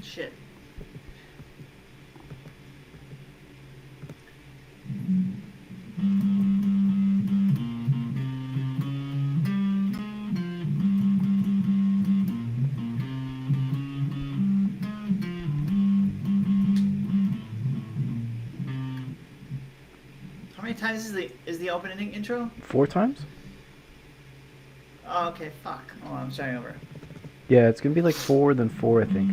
Shit. How many times is the opening intro? 4 times? Oh, okay. Fuck. Oh, I'm starting over. Yeah, it's gonna be like 4, then 4, I think.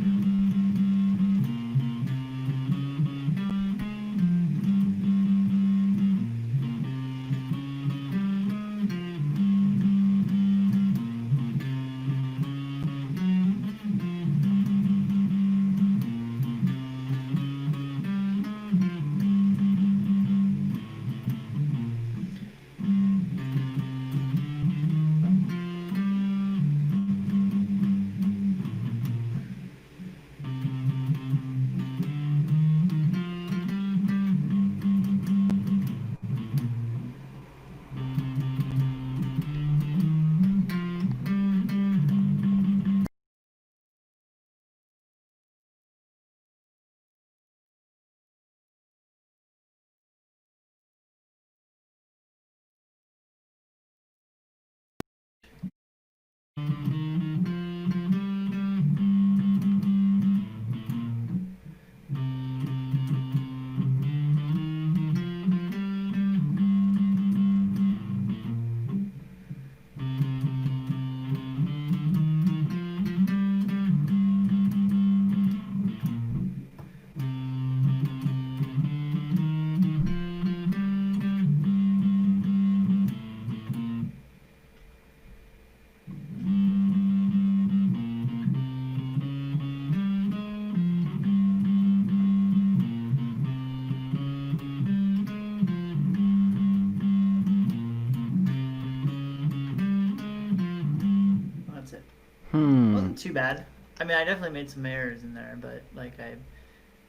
Well, that's it. It Hmm. wasn't too bad. I mean, I definitely made some errors in there, but like I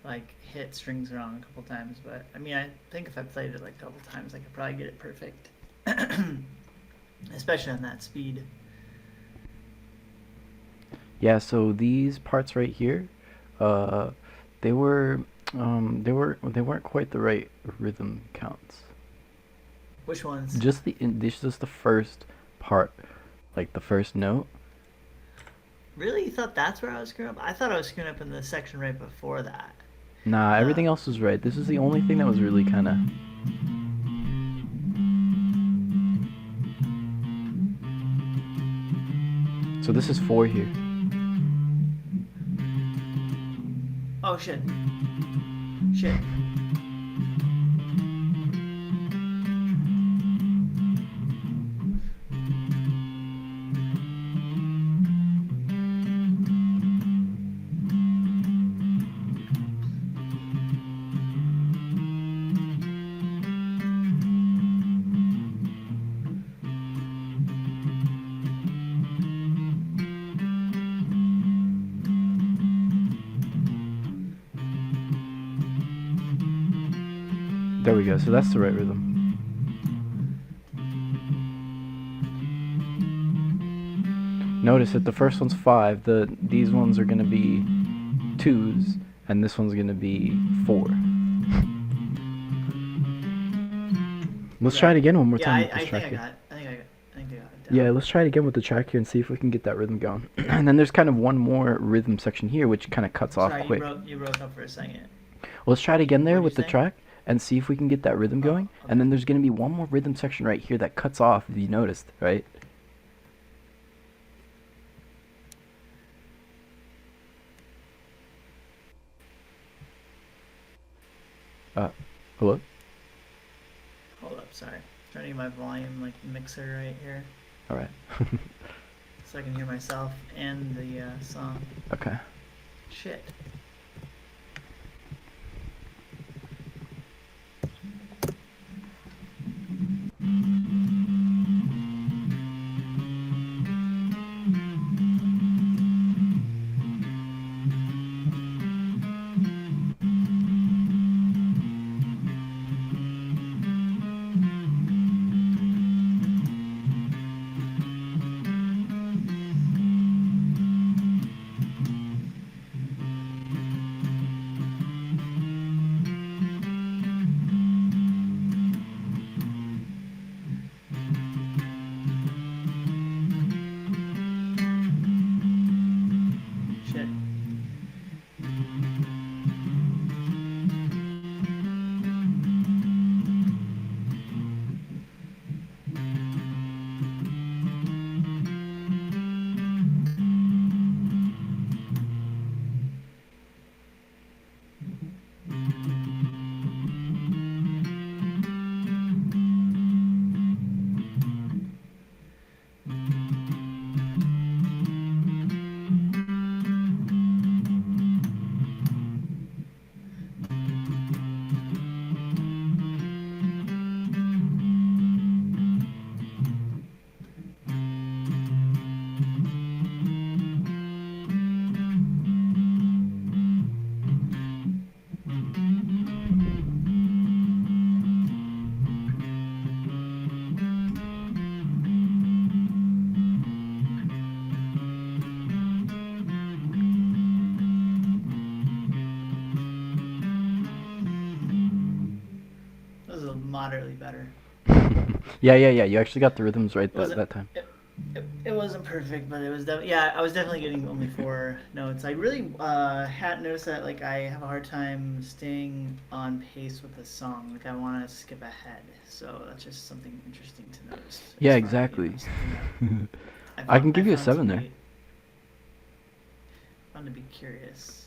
like hit strings wrong a couple times. But I mean, I think if I played it like a couple times, I could probably get it perfect. Especially on that speed. Yeah, so these parts right here, uh, they were, they weren't quite the right rhythm counts. Which ones? This is the first part, like the first note. Really? You thought that's where I was screwing up? I thought I was screwing up in the section right before that. Nah, Uh, everything else was right. This is the only thing that was really kind of. So this is 4 here. oh shit. Shit. There we go. So that's the right rhythm. Notice that the first one's 5. These ones are gonna be 2s, and this one's gonna be 4. Let's try it Right. again one more Yeah, time with this I think track I here. got. I think I got it Yeah, down. let's try it again with the track here and see if we can get that rhythm going. And then there's kind of one more rhythm section here, which kind of cuts off Sorry, quick. you broke up for a second. Well, let's try it again there What'd you with the say? track and see if we can get that rhythm Oh, going. And okay. then there's going to be one more rhythm section right here that cuts off, if you noticed, right? Uh, hello? Hold up, sorry. Trying to get my volume like mixer right here, All right. so I can hear myself and the song. Okay. Shit. moderately better. Yeah, yeah, yeah. You actually got the rhythms right It wasn't. that time. It wasn't perfect, but it was yeah. I was definitely getting only 4 notes. I really had noticed that like I have a hard time staying on pace with the song. Like I want to skip ahead, so that's just something interesting to notice. Yeah, As far as, exactly. something that I can I give you a found to 7 there. be found to be curious.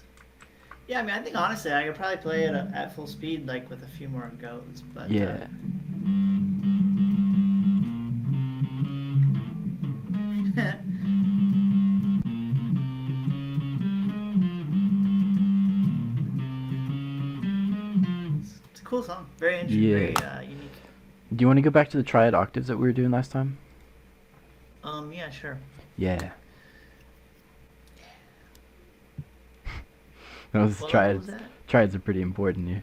Yeah, I mean, I think honestly, I could probably play it at full speed, like with a few more goes. But Yeah. it's a cool song. Very interesting. Yeah. Very unique. Do you want to go back to the triad octaves that we were doing last time? Yeah, sure. Yeah. No, this What level was triads. that? Triads are pretty important here.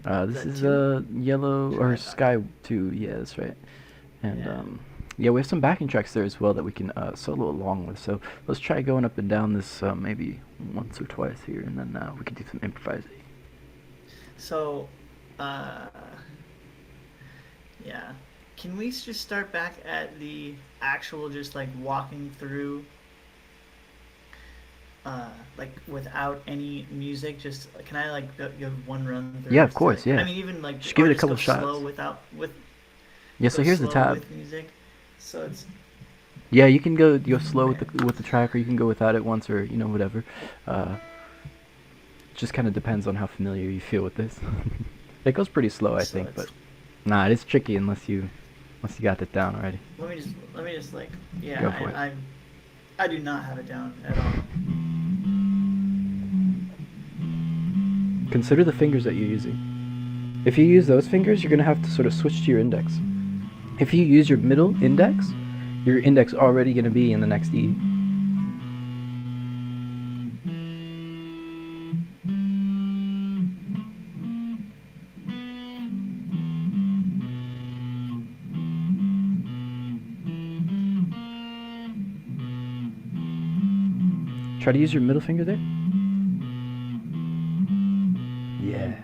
Is This that is 2? yellow or Triad sky octave. 2. Yeah, that's right. And Yeah. yeah, we have some backing tracks there as well that we can solo along with. So let's try going up and down this maybe once or twice here, and then we can do some improvising. So, uh, yeah. Can we just start back at the actual, just like walking through, like without any music? Just can I like give one run through? Yeah, of Just to, course. like, I Yeah. mean, even like, Just give or it a just couple go shots. slow without Yeah. So go here's the slow tab. with music. So it's Yeah, you can go slow okay. with the track, or you can go without it once, or whatever. It just kind of depends on how familiar you feel with this. It goes pretty slow, I So think, but it's nah, it is tricky unless you got that down already. let me just like Go for it. I do not have it down at all. Consider the fingers that you're using. If you use those fingers, you're gonna have to sort of switch to your index. If you use your middle index, your index already gonna be in the next E. Try to use your middle finger there. Yeah.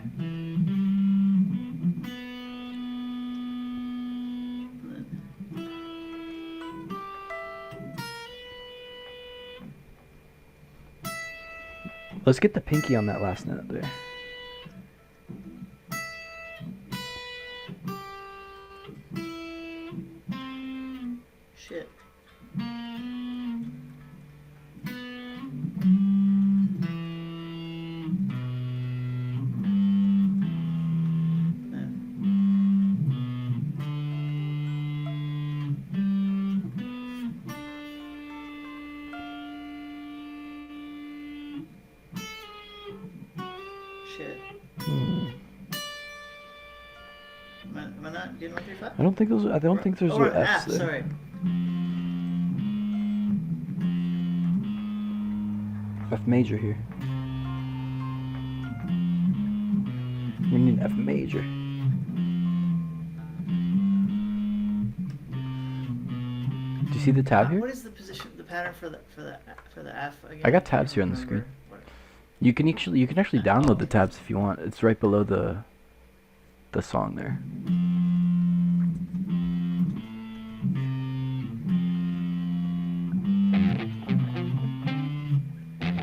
Let's get the pinky on that last note there. Shit. Shit. Am I not getting 135? I don't think those. I don't think there's or no an F's F. there. Sorry. F major here. We need an F major. Do you see the tab here? What is the position, the pattern for the F again? I got tabs here on the screen. You can actually download the tabs if you want. It's right below the song there.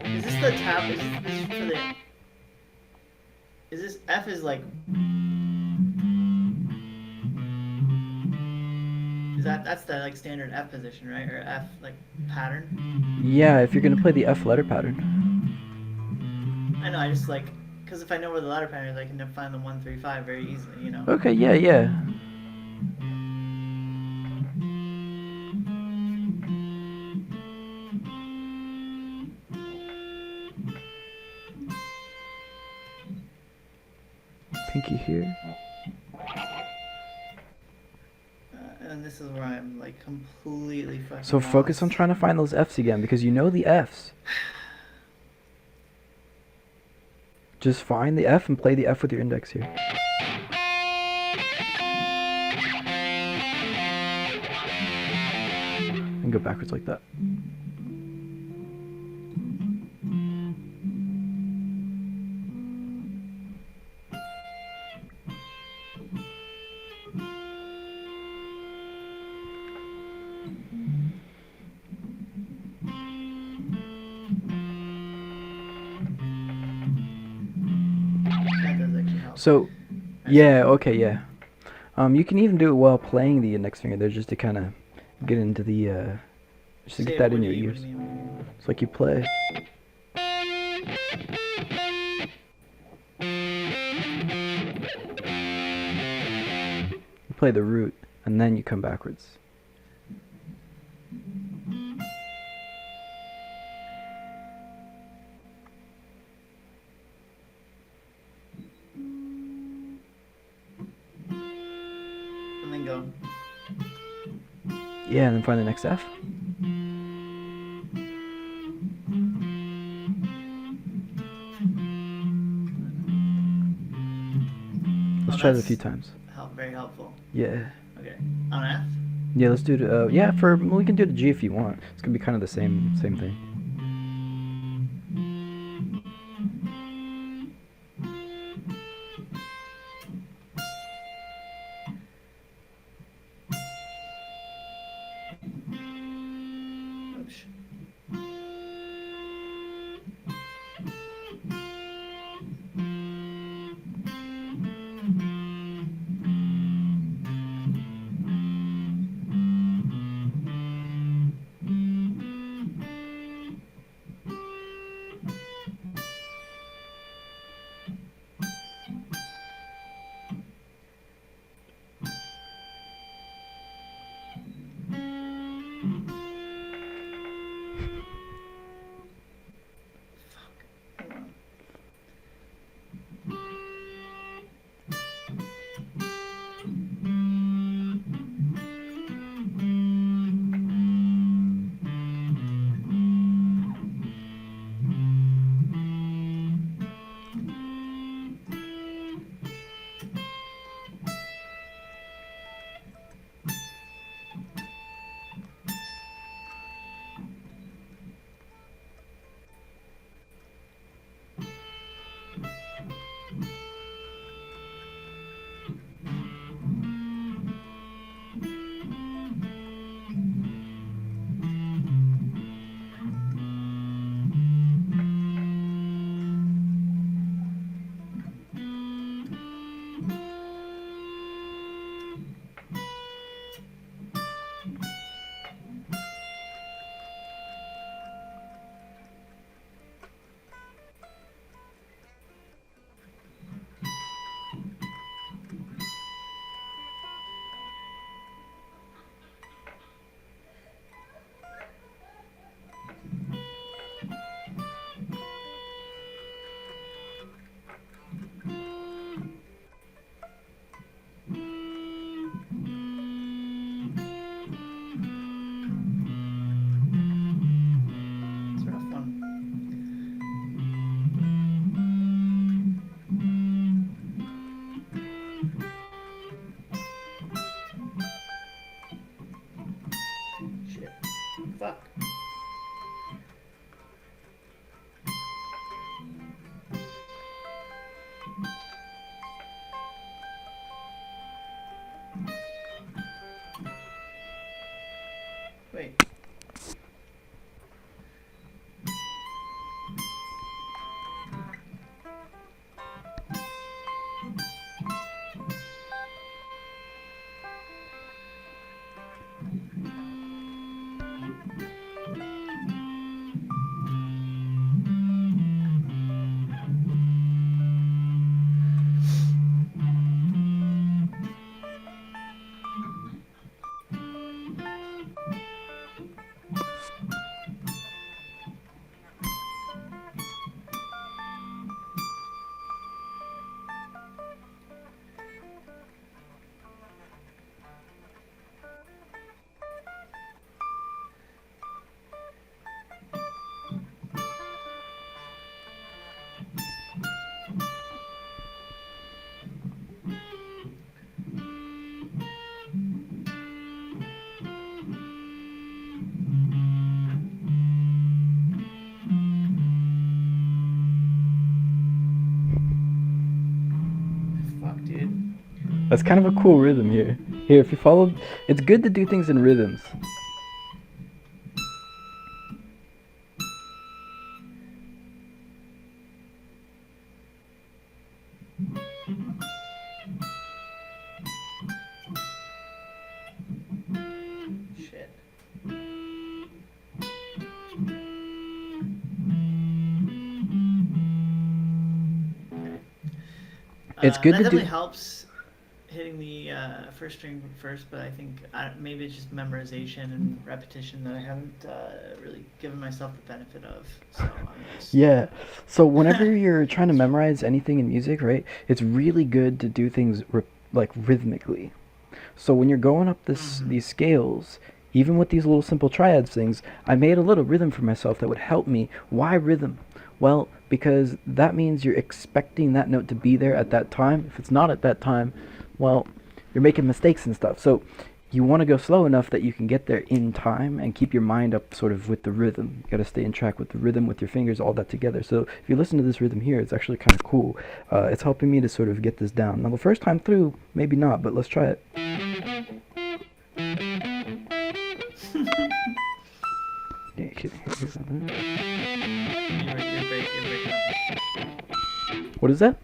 Is this the tab? This is for the? Is this F is like? That's the like standard F position, right? Or F like pattern? Yeah, if you're gonna play the F letter pattern. I know. I just like because if I know where the letter pattern is, I can find the 135 very easily. Okay, yeah, yeah. Pinky here. And this is where I'm like completely fucking. So focus on lost. trying to find those F's again because you know the F's. Just find the F and play the F with your index here. And go backwards like that. So, yeah, okay, yeah. You can even do it while playing the index finger there, just to kind of get into the, just to get that in your ears. What do you mean? It's like you play. You play the root, and then you come backwards. And then go. Yeah, and then find the next F. Let's try it a few times. Very helpful. Yeah. Okay. On F? Yeah, let's do it. Yeah, we can do the G if you want. It's gonna be kind of the same thing. Oops. It's a rough one. Shit. Fuck. Wait. Fuck, dude. That's kind of a cool rhythm here. Here, if you follow, it's good to do things in rhythms. It's good That to definitely do. helps hitting the first string first, but I think maybe it's just memorization and repetition that I haven't really given myself the benefit of. So I'm just. Yeah. So whenever you're trying to memorize anything in music, right, it's really good to do things like rhythmically. So when you're going up Mm-hmm. these scales, even with these little simple triads things, I made a little rhythm for myself that would help me. Why rhythm? Well, because that means you're expecting that note to be there at that time. If it's not at that time, well, you're making mistakes and stuff. So you want to go slow enough that you can get there in time and keep your mind up sort of with the rhythm. You got to stay in track with the rhythm, with your fingers, all that together. So if you listen to this rhythm here, it's actually kind of cool. It's helping me to sort of get this down. Now the first time through, maybe not, but let's try it. You're breaking up. What is that?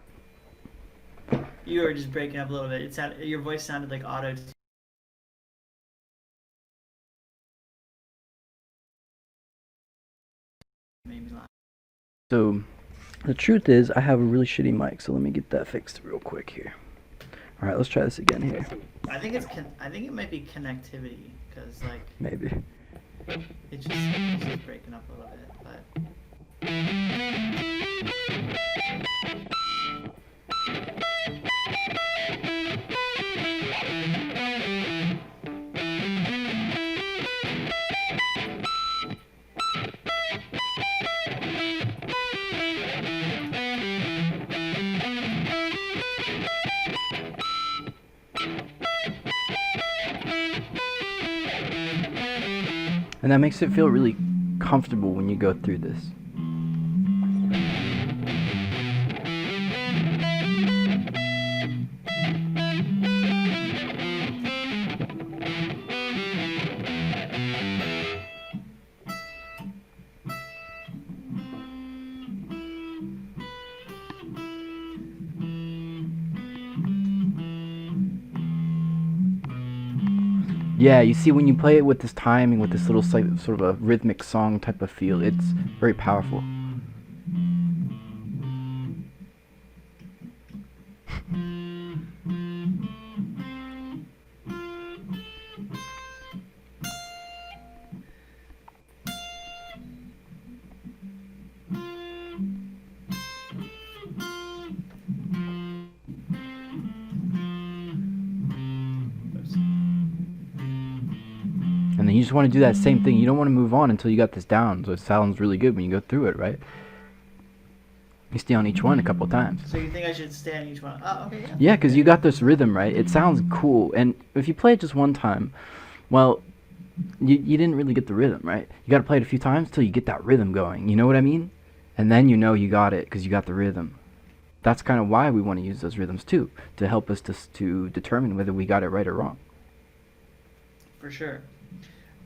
You were just breaking up a little bit. Your voice sounded like auto. Made me laugh. So the truth is, I have a really shitty mic, so let me get that fixed real quick here. All right, let's try this again here. I think it might be connectivity because like Maybe. it's just breaking up a little bit, but. And that makes it feel really comfortable when you go through this. Yeah, you see, when you play it with this timing, with this little sort of a rhythmic song type of feel, it's very powerful. And then you just want to do that same thing. You don't want to move on until you got this down, so it sounds really good when you go through it, right? You stay on each one a couple times. So you think I should stay on each one? Oh, okay, yeah. Yeah, because you got this rhythm, right? It sounds cool. And if you play it just one time, well, you didn't really get the rhythm, right? You got to play it a few times till you get that rhythm going. You know what I mean? And then you know you got it because you got the rhythm. That's kind of why we want to use those rhythms too, to help us to determine whether we got it right or wrong. For sure.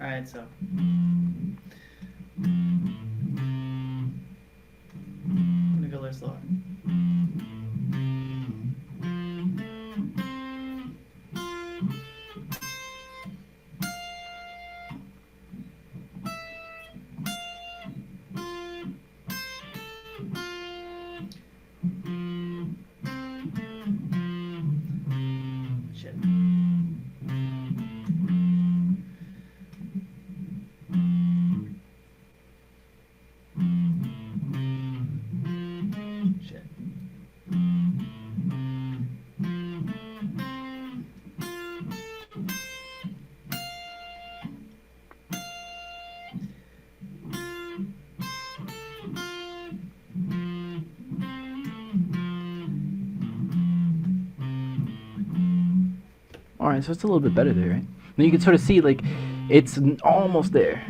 All right, so. I'm gonna go a little slower. Shit. Shit. All right, so it's a little bit better there, right? Then you can sort of see like it's almost there.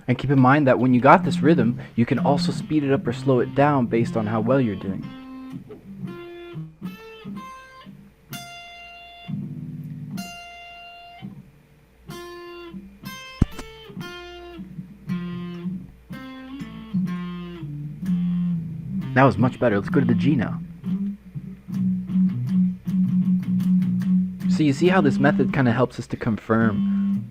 And keep in mind that when you got this rhythm, you can also speed it up or slow it down based on how well you're doing. That was much better. Let's go to the G now. So you see how this method kind of helps us to confirm.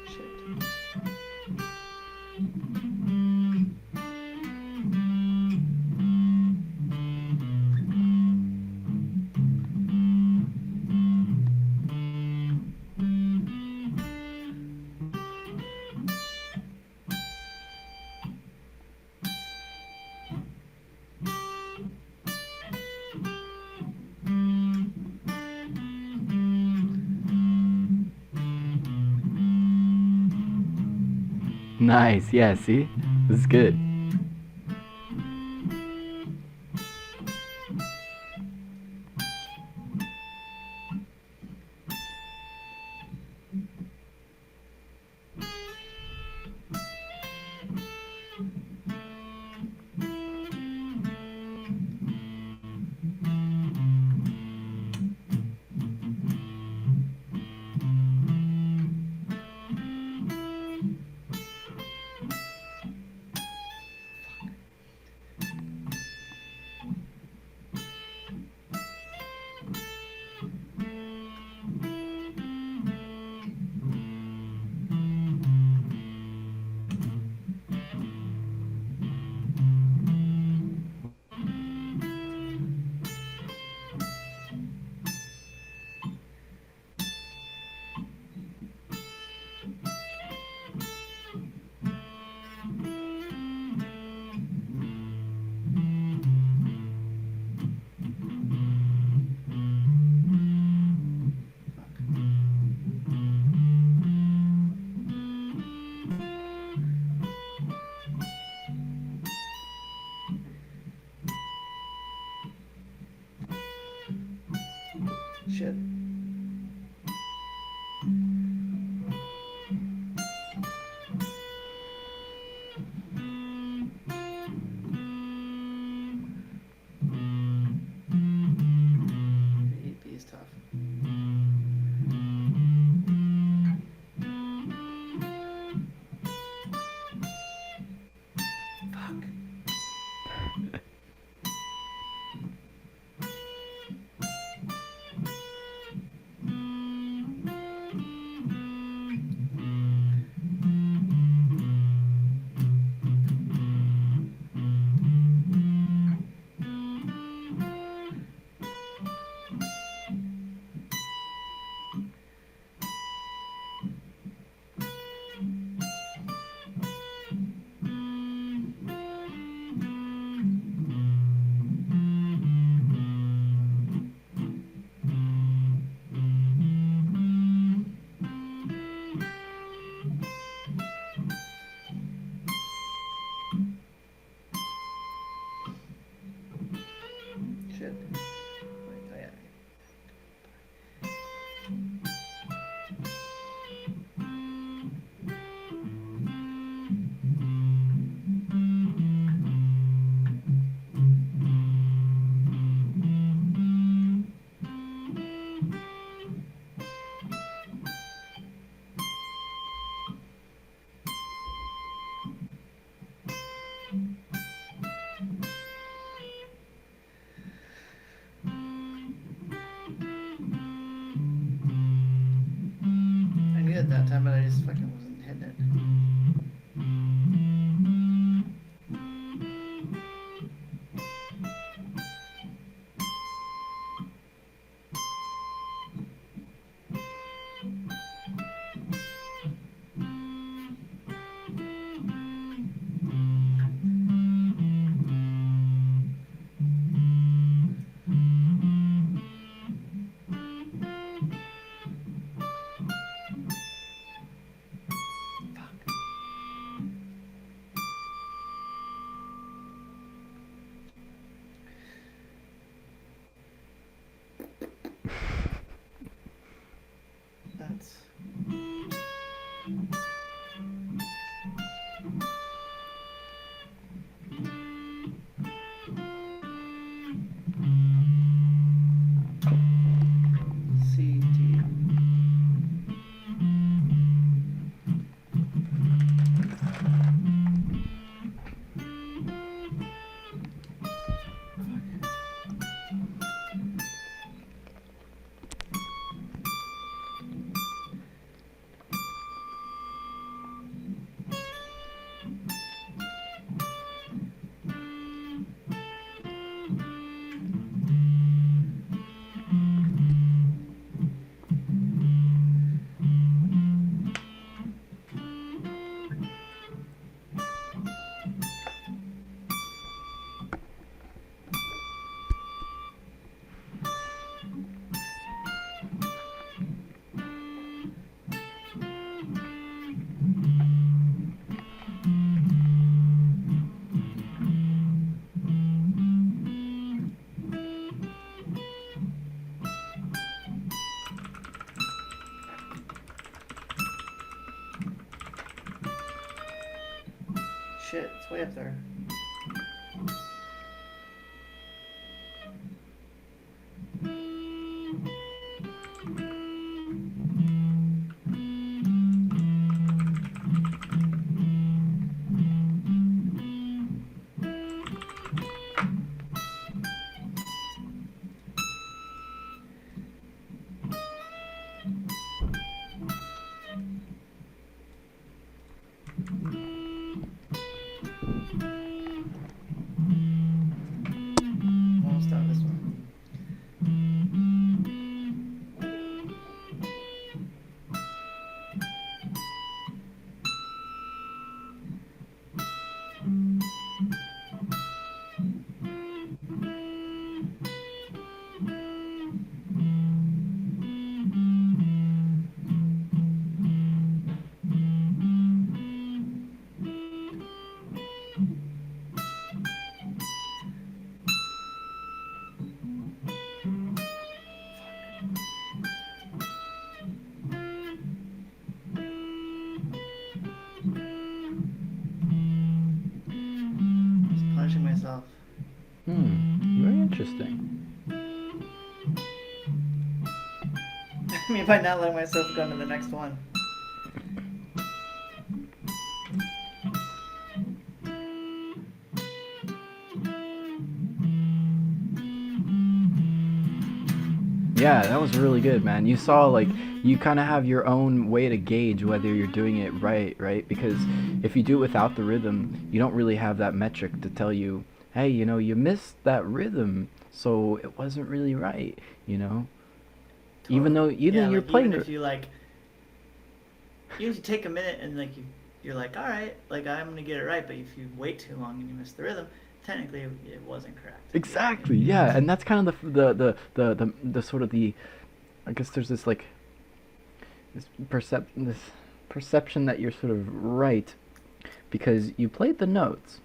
Shit. Nice. Yeah, see? This is good. Shit. The 8B is tough. Fuck. Shit. Wait, oh yeah. I knew it that time, but I just fucking wasn't hitting it. Fuck. Shit, it's way up there. Almost done this one. Just punishing myself. Very interesting. I mean, by not letting myself go to the next one. Yeah, that was really good, man. You saw, like, you kind of have your own way to gauge whether you're doing it right? Because if you do it without the rhythm, you don't really have that metric to tell you, hey, you missed that rhythm, so it wasn't really right, you know? Totally. Even though Yeah, you're like, playing even if you like, even if you take a minute and like you're like, all right, like I'm gonna get it right, but if you wait too long and you miss the rhythm, technically it wasn't correct. Exactly, yeah, and that's kind of the sort of the, I guess there's this like this perception that you're sort of right because you played the notes.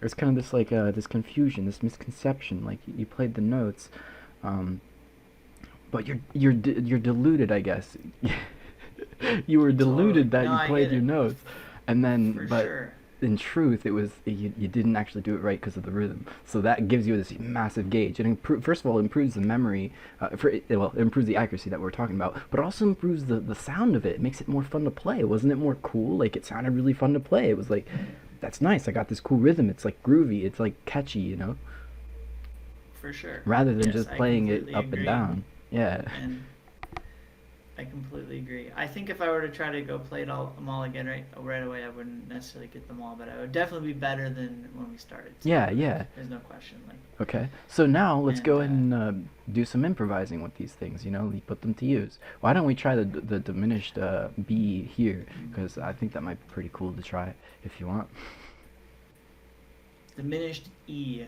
There's kind of this like this confusion, this misconception, like you played the notes, but you're deluded, I guess. You were deluded that No, you I played get your it. notes, and then For but sure. in truth it was you didn't actually do it right because of the rhythm. So that gives you this massive gauge. It first of all improves the memory, it improves the accuracy that we're talking about, but it also improves the sound of it. It makes it more fun to play. Wasn't it more cool? Like it sounded really fun to play. It was like, that's nice. I got this cool rhythm. It's like groovy. It's like catchy. For sure. Rather than Yes, just I playing it completely up agree. and down. Yeah. And I completely agree. I think if I were to try to go play them all again right away, I wouldn't necessarily get them all, but I would definitely be better than when we started. So Yeah. there's no question. Like, Okay. So now let's go ahead and and do some improvising with these things. You put them to use. Why don't we try the diminished B here? Because I think that might be pretty cool to try if you want. diminished E.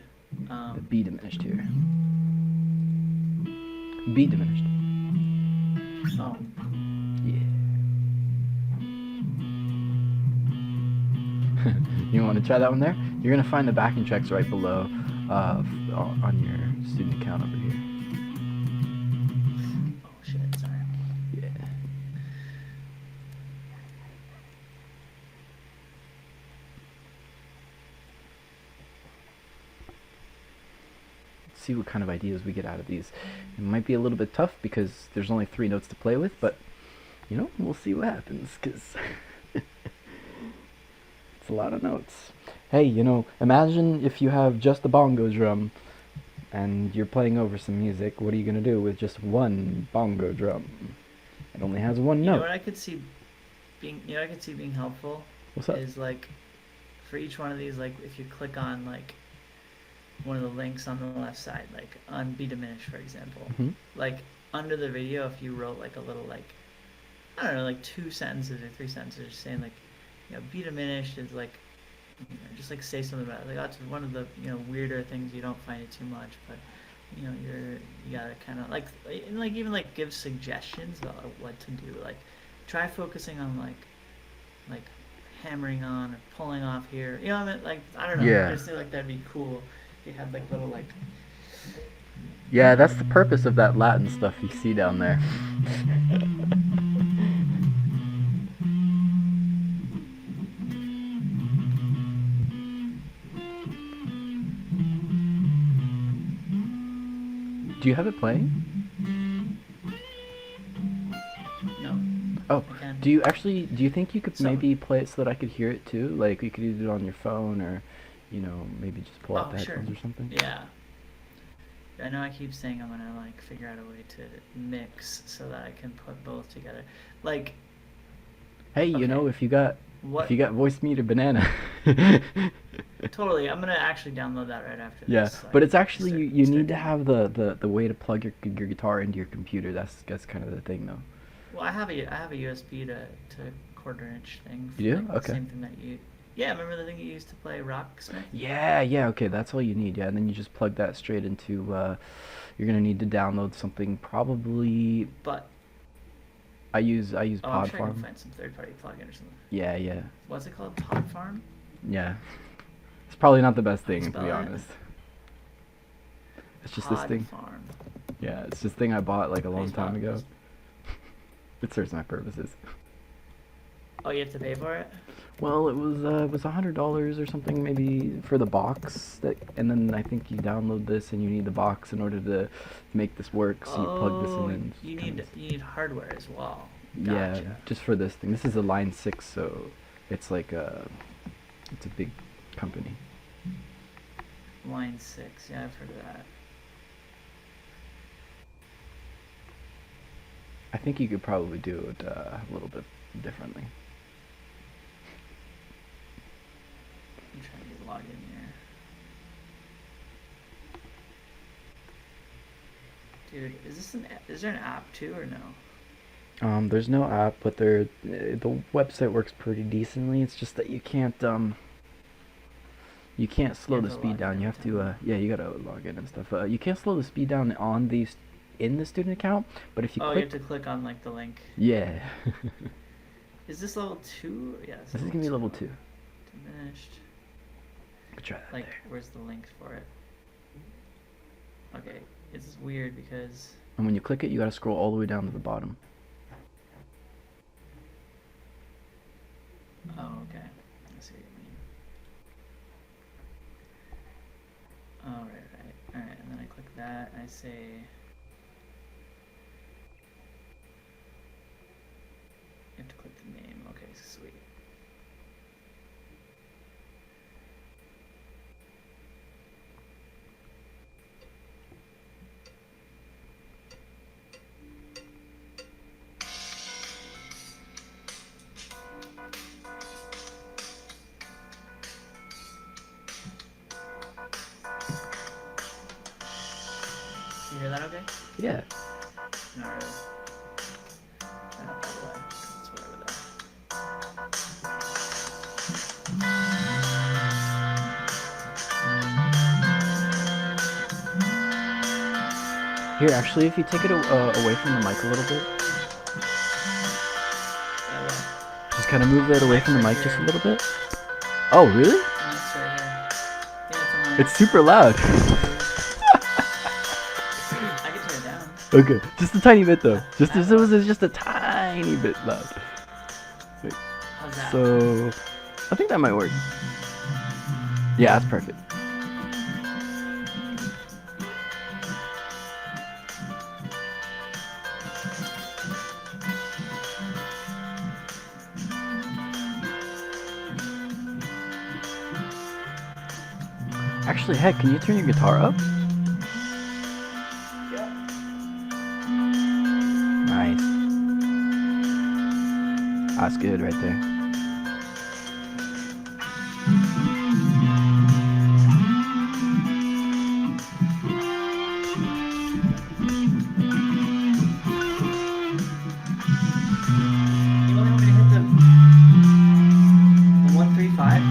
The B diminished here. B diminished. Oh, Yeah. You want to try that one there? You're gonna find the backing tracks right below, on your student account over here. oh shit! Sorry. Yeah. See what kind of ideas we get out of these. It might be a little bit tough because there's only 3 notes to play with, but we'll see what happens because it's a lot of notes. Hey, imagine if you have just a bongo drum and you're playing over some music. What are you gonna do with just one bongo drum? It only has one You know note. what I could see being helpful What's up? is like for each one of these, like if you click on like one of the links on the left side, like on Be Diminished, for example, Mhm. like under the video, if you wrote like a little like I don't know, like 2 sentences or 3 sentences, just saying like, Be Diminished is like, just like say something about it. Like that's one of the weirder things. You don't find it too much, but you gotta kind of like and like even like give suggestions about what to do. Like try focusing on like hammering on or pulling off here. I mean, like I don't know. Yeah. I just feel like that'd be cool. If you had like little like. Yeah, that's the purpose of that Latin stuff you see down there. Do you have it playing? No, Oh, I can. do you think you could So, maybe play it so that I could hear it too? Like you could either do it on your phone or, maybe just pull out oh the sure, headphones or something? yeah. I know I keep saying I'm gonna like figure out a way to mix so that I can put both together. Like, Hey, okay, if you what? got voice meter banana. Totally, I'm gonna actually download that right after Yeah, this so I but it's can actually you start need to doing it. have the way to plug your guitar into your computer. That's kind of the thing though. Well, I have a USB to quarter inch thing, You do? like the Okay. same thing that you. Yeah, remember the thing you used to play Rocksmith? Yeah, okay, that's all you need. Yeah, and then you just plug that straight into you're going to need to download something probably But I use oh, I'm sure I can Podfarm. find some third party plugin or something. Yeah. What's it called? Pod Farm? Yeah. It's probably not the best How do you thing to spell be it? honest. It's just this Pod thing. Farm. Yeah, it's this thing I bought like a How do you long spell time it? ago. It serves my purposes. Oh, you have to pay for it? Well, it was $100 or something maybe for the box and then I think you download this and you need the box in order to make this work. So you plug this in Oh, and you need hardware as well. yeah, Gotcha. just for this thing. This is a Line 6, so it's like it's a big company. Line 6. Yeah, I've heard of that. I think you could probably do it a little bit differently. I'm trying to get logged in here. Dude, is there an app too or no? There's no app, but the website works pretty decently. It's just that you can't You slow have the to speed log in down. You every have to time. yeah, you gotta log in and stuff. You can't slow the speed down on these in the student account, but if you Oh, you click have to click on like the link. yeah, Is this level 2? Yeah, it's this is level gonna be 2. level 2. Diminished. Could try that Like, there. where's the link for it? Okay, it's weird because. And when you click it, you gotta scroll all the way down to the bottom. Oh, okay. I see what you mean. Oh, right. Alright, and then I click that, and I say. You have to click the name. Okay, sweet. You hear that okay? Yeah. Not really. I don't know why. It's whatever though. Here, actually, if you take it away from the mic a little bit, Yeah, well, just kind of move it the away mic's from the right mic just a here. little bit. Oh, really? The mic's right here. Yeah, it's on It's super loud. my. I can turn it down. Okay, just a tiny bit though. Just I as have it was a. just a tiny bit loud. Wait, How's that? so I think that might work. Yeah, that's perfect. Actually, heck, can you turn your guitar up? Yeah. Nice. That's good right there. You only want me to hit the 135?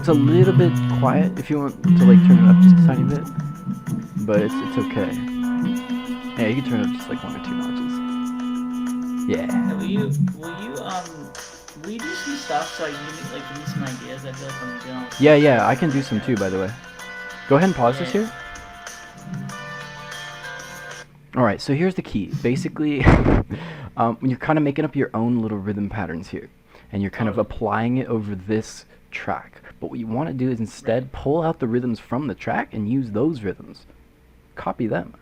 It's a little bit quiet if you want to like turn it up just a tiny bit, but it's okay. Yeah, you can turn it up just like 1 or 2 notches. Yeah, Yeah. will you do some stuff so I can give me some ideas? I feel like I'm doing all this Yeah, stuff yeah, I and can do like some too, by the way. Go ahead and pause this yeah, here. All right, so here's the key. Basically, you're kind of making up your own little rhythm patterns here, and you're kind of totally. applying it over this track. But what you want to do is Right. instead pull out the rhythms from the track and use those rhythms. Copy them.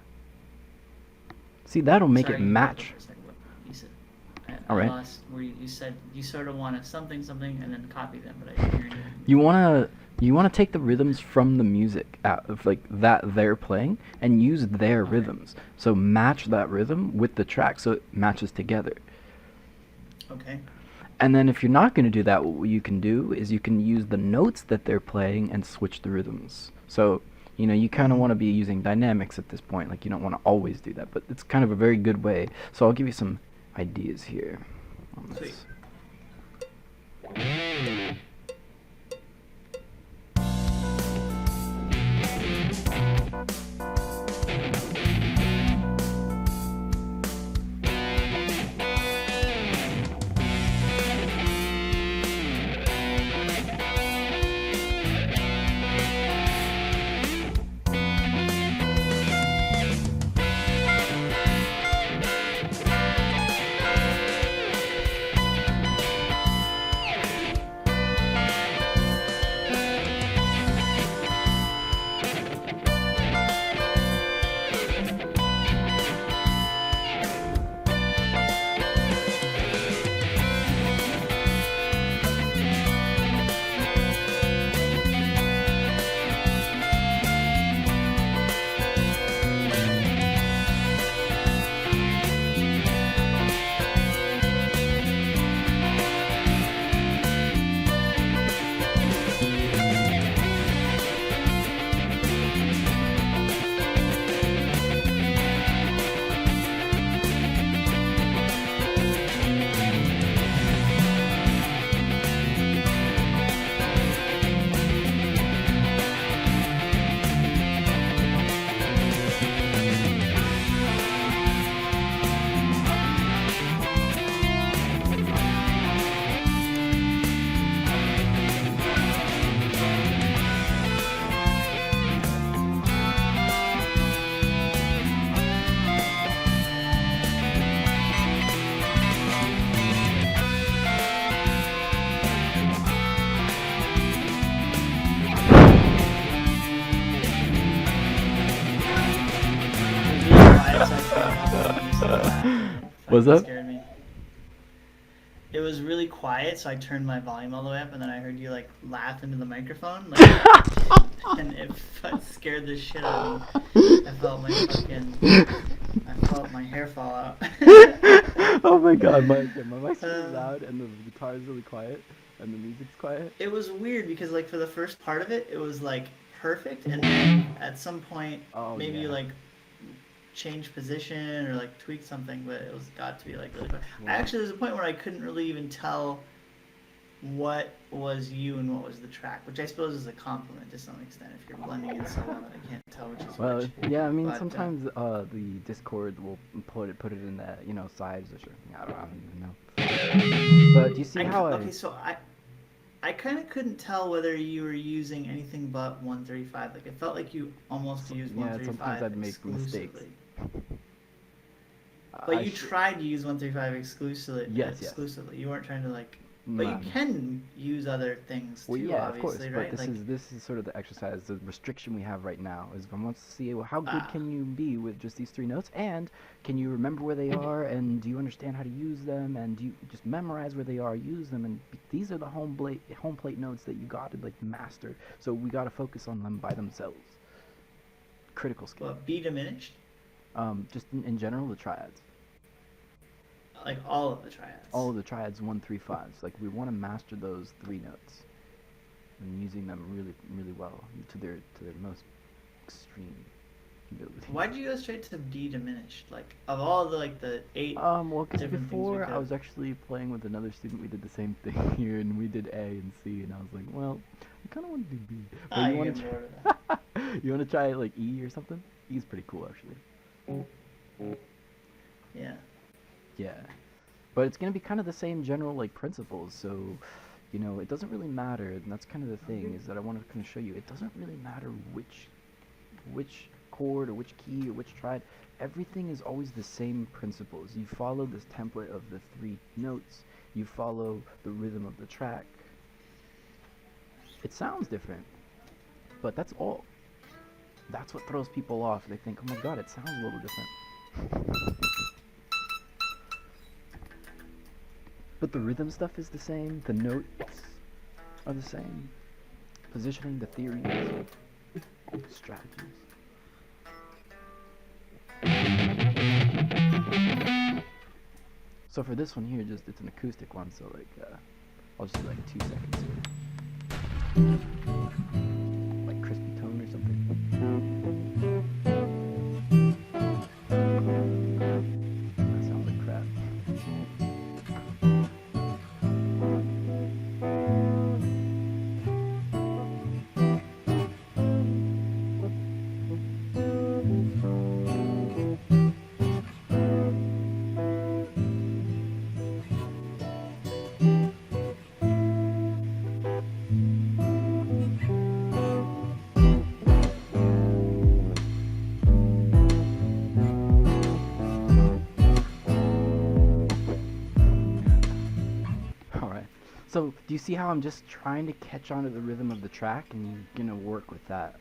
See, that'll make it Sorry, you broke up match. for a second. What you said? All I right. lost where you said you sort of want to something and then copy them, but I didn't hear anything You before that. wanna you wanna take the rhythms from the music out of like that they're playing and use their Okay. rhythms. So match that rhythm with the track so it matches together. Okay. And then if you're not going to do that, what you can do is you can use the notes that they're playing and switch the rhythms. So, you kind of Mm-hmm. want to be using dynamics at this point. Like, you don't want to always do that, but it's kind of a very good way. So I'll give you some ideas here on Sweet. this. It was really quiet, so I turned it up when you started laughing. It What's fucking up? scared me. It was really quiet, so I turned my volume all the way up, and then I heard you like laugh into the microphone, like, and it scared the shit out of me. I felt my hair fall out. Oh my god, my mic's really loud and the guitar is really quiet and the music's quiet. It was weird because like for the first part of it, it was like perfect, and then at some point, Oh maybe you yeah. like change position or like tweak something, but it was got to be like really quick. I Yeah. actually there's a point where I couldn't really even tell what was you and what was the track, which I suppose is a compliment to some extent if you're blending in so well that I can't tell which is Well, which. yeah, I mean But sometimes the Discord will put it in the sides or something. I don't even know. But do you see how I? okay, so I kind of couldn't tell whether you were using anything but 135. Like it felt like you almost used Yeah, sometimes 135 I'd make mistakes. exclusively. I But you sh- tried to use 135 exclusively. Yes, yes. Exclusively. You weren't trying to like. But you No. can use other things Well, too, yeah, of course, obviously, but right? Like this is sort of the exercise. The restriction we have right now is I want to see, well, how good ah, can you be with just these three notes, and can you remember where they are, and do you understand how to use them, and do you just memorize where they are, use them, and these are the home plate notes that you got to like master. So we got to focus on them by themselves. Critical skill. what be diminished? Just in general, the triads. Like all of the triads. All of the triads, 1, 3, 5s. Like we want to master those three notes and using them really, really well to their most extreme. ability. Why did you go straight to D diminished? Like of all the like the 8 Well, because different things we before could I have. was actually playing with another student, we did the same thing here, and we did A and C, and I was like, well, I kind of want to do B. But Ah, you you want get to bored of that. try, you want to try like E or something? E is pretty cool actually. Yeah. Yeah, but it's gonna be kind of the same general like principles. So, it doesn't really matter, and that's kind of the thing is that I want to kind of show you. It doesn't really matter which chord or which key or which triad. Everything is always the same principles. You follow this template of the 3 notes. You follow the rhythm of the track. It sounds different, but that's all. That's what throws people off. They think, oh my god, it sounds a little different. But the rhythm stuff is the same. The notes are the same. Positioning, the theories, strategies. So for this one here, it's an acoustic one. So like, I'll just do like 2 seconds here, like crispy tone or something. That sounds like crap. Alright. So, do you see how I'm just trying to catch onto the rhythm of the track and you're gonna work with that?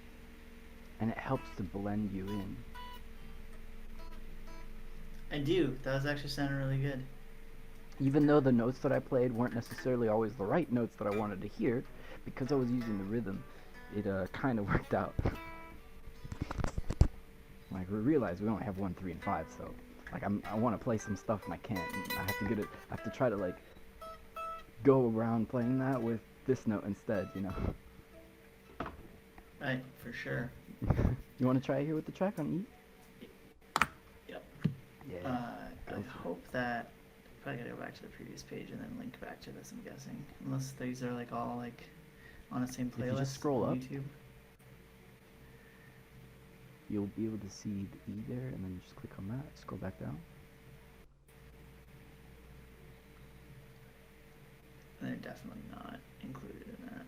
And it helps to blend you in. I do. That was actually sounding really good. Even though the notes that I played weren't necessarily always the right notes that I wanted to hear, because I was using the rhythm, it kind of worked out. Like, we realized we only have 1, 3, and 5, so like I want to play some stuff and I can't. I have to get it. I have to try to like go around playing that with this note instead, Right, for sure. You want to try it here with the track on E? Yep. Yeah. I hope that probably gotta go back to the previous page and then link back to this. I'm guessing, unless these are like all like on the same If you playlist just scroll on up, YouTube. you'll be able to see the E there, and then you just click on that, scroll back down. They're definitely not included in that.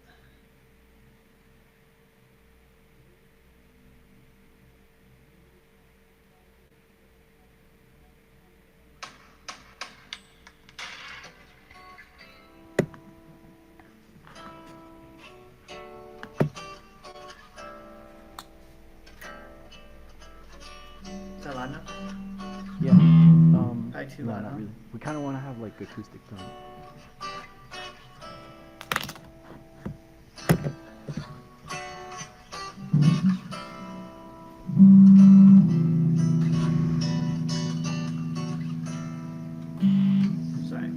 Is that loud enough? Yeah. Probably too No, loud, not huh? really. We kind of want to have like acoustic tone. Sorry.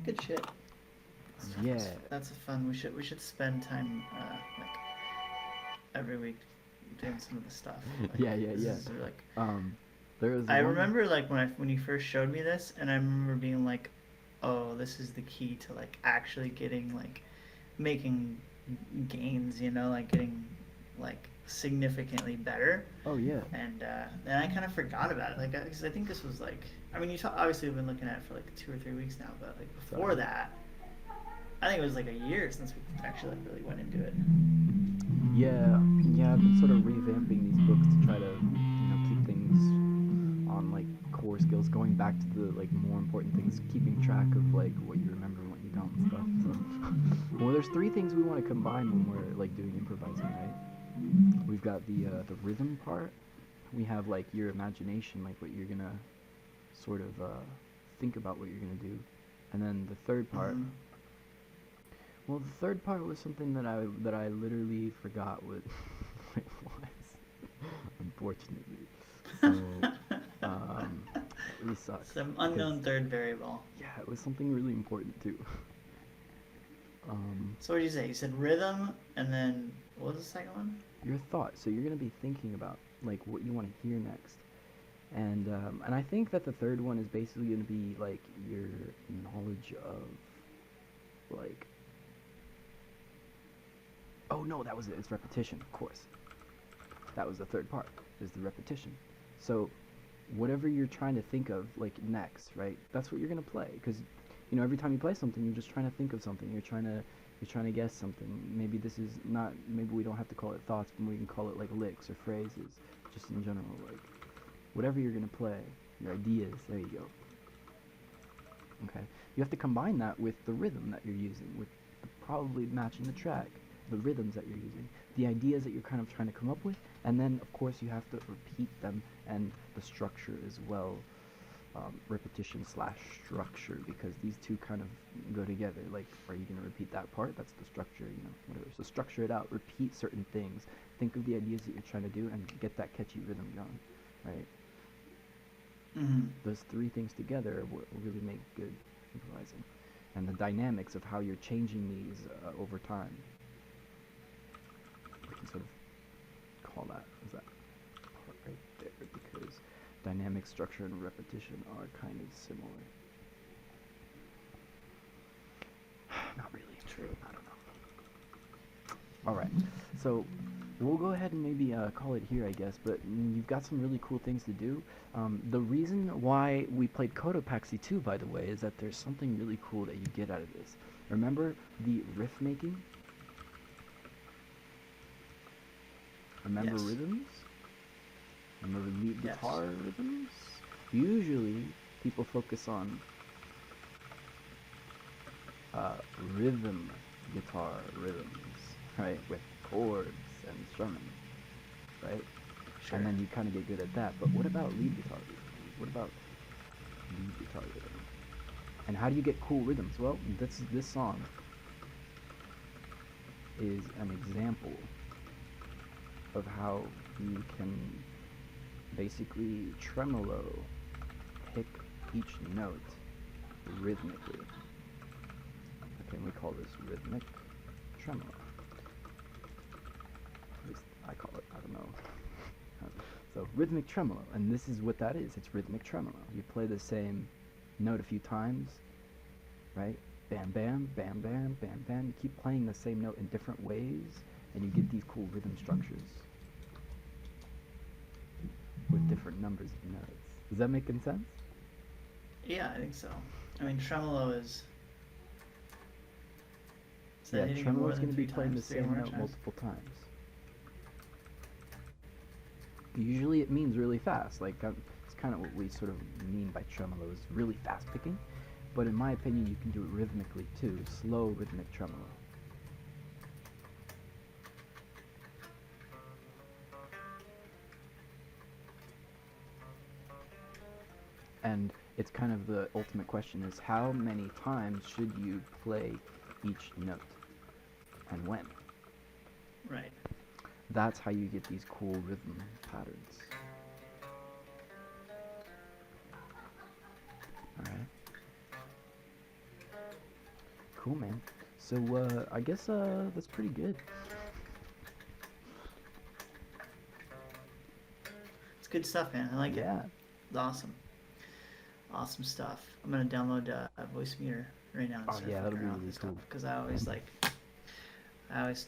Good shit. Yeah. That's a fun. We should spend time like every week doing some of the stuff. Like Yeah, yeah, this yeah. is like Um, there was I one. remember like when you first showed me this, and I remember being like, oh, this is the key to like actually getting like making gains. You know, like getting like significantly better. Oh yeah. And then I kind of forgot about it. Like, because I think this was like, I mean, obviously we've been looking at it for like 2 or 3 weeks now, but like before Sorry. that, I think it was like a year since we actually like really went into it. Yeah, yeah. I've been sort of revamping these books to try to, keep things on like core skills, going back to the like more important things, keeping track of like what you remember and what you don't and stuff. So, well, there's three things we want to combine when we're like doing improvising, right? We've got the rhythm part. We have like your imagination, like what you're gonna sort of think about what you're gonna do, and then the third part. Mm-hmm. Well, the third part was something that I literally forgot what it was, unfortunately. So it really sucks Some because unknown third variable. yeah, it was something really important too. So what did you say? You said rhythm, and then what was the second one? Your thought. So you're gonna be thinking about like what you want to hear next, and I think that the third one is basically gonna be like your knowledge of like. Oh no, that was it. It's repetition, of course. That was the third part. Is the repetition. So whatever you're trying to think of like next, right? That's what you're gonna play because every time you play something, you're just trying to think of something. You're trying to guess something. Maybe this is not. Maybe we don't have to call it thoughts, but we can call it like licks or phrases, just in general, like whatever you're gonna play. Your ideas. There you go. Okay. You have to combine that with the rhythm that you're using, with probably matching the track, the rhythms that you're using, the ideas that you're kind of trying to come up with, and then of course you have to repeat them and the structure as well. Repetition slash structure, because these two kind of go together. Like, are you going to repeat that part? That's the structure, whatever. So structure it out, repeat certain things, think of the ideas that you're trying to do, and get that catchy rhythm going, right? Mm-hmm. Those three things together will really make good improvising. And the dynamics of how you're changing these over time. We can sort of call that, is that part right there, because dynamic, structure, and repetition are kind of similar. Not really. True. I don't know. Alright, so we'll go ahead and maybe call it here, I guess, but you've got some really cool things to do. The reason why we played cotopaxi too, by the way, is that there's something really cool that you get out of this. Remember the riff making? Remember Yes. rhythms? Remember lead Yes. guitar rhythms? Usually, people focus on rhythm guitar rhythms, right? With chords and strumming, right? Sure. And then you kind of get good at that. But what about lead guitar rhythm? What about lead guitar rhythm? And how do you get cool rhythms? Well, this song is an example of how you can basically tremolo pick each note rhythmically. Okay, we call this rhythmic tremolo. At least I call it, I don't know. So rhythmic tremolo, and this is what that is. It's rhythmic tremolo. You play the same note a few times, right? Bam, bam, bam, bam, bam, bam. You keep playing the same note in different ways, and you get these cool rhythm structures with different numbers of notes. Does that make sense? Yeah, I think so. I mean, tremolo is. Yeah, tremolo is going to be playing the three or same more note times? multiple times. Usually it means really fast. Like, it's kind of what we sort of mean by tremolo, is really fast picking. But in my opinion, you can do it rhythmically too. Slow rhythmic tremolo. And it's kind of the ultimate question is, how many times should you play each note? And when? Right. That's how you get these cool rhythm patterns. Alright? Cool, man. So I guess that's pretty good. It's good stuff, man. I like it. Yeah. It's awesome. Awesome stuff. I'm gonna download Voice Meter right now and Oh start yeah, that'll fucking be around with really this stuff cool. because I always